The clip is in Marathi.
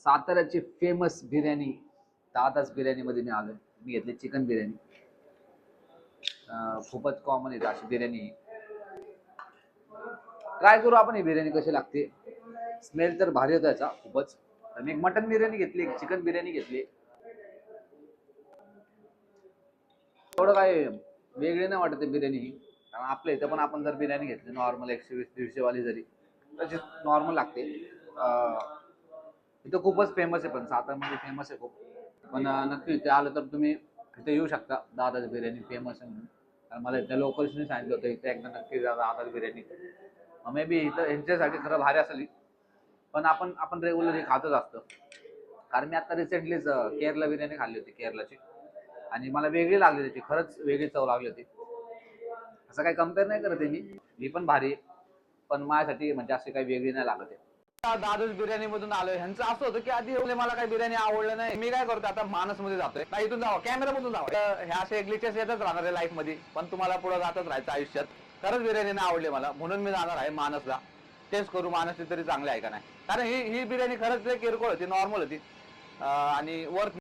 साताऱ्याची फेमस बिर्याणी दादाच बिर्याणी मध्ये मी आलोय. मी घेतली चिकन बिर्याणी. खूपच कॉमन आहे अशी बिर्याणी. ट्राय करू आपण ही बिर्याणी कशी लागते. स्मेल तर भारी होता याचा खूपच. मी एक मटन बिर्याणी घेतली, एक चिकन बिर्याणी घेतली. थोडं काय वेगळी नाही वाटत बिर्याणी ही. कारण आपल्या इथं पण आपण जर बिर्याणी घेतली नॉर्मल 120-150 वाली जरी तशी नॉर्मल लागते. इथं खूपच फेमस आहे, पण सातारमध्ये फेमस आहे खूप. पण नक्की इथे आलं तर तुम्ही इथे येऊ शकता. दादाच बिर्याणी फेमस आहे म्हणून. कारण मला इथल्या लोकल्सनी सांगितलं होतं इथे एकदा नक्की जा दादाच बिर्याणी. मे बी इथं यांच्यासाठी खरं भारी असेल, पण आपण आपण रेग्युलरली खातच असतं. कारण मी आता रिसेंटलीच केरला बिर्याणी खाल्ली होती केरलाची, आणि मला वेगळी लागली त्याची. खरंच वेगळी चव लागली होती. असं काही कम्पेअर नाही करत आहे मी पण भारी, पण माझ्यासाठी म्हणजे अशी काही वेगळी नाही लागत आहे. दादूच बिर्याणी मधून आलोय. ह्यांचं असं होतं की आधी मला काही बिर्याणी आवडलं नाही. मी काय करतो आता मानस मध्ये जातोय. नाही इथून जावं कॅमेरा मधून जावं. ह्या असे ग्लिचेस येतच राहणार आहे लाईफ मध्ये, पण तुम्हाला पुढे जातच राहायचं आयुष्यात. खरंच बिर्याणी नाही आवडली मला, म्हणून मी जाणार आहे मानसला. टेस्ट करू मानसची तरी चांगली आहे का नाही. कारण ही बिर्याणी खरंच किरकोळ होती, नॉर्मल होती, आणि वर्थ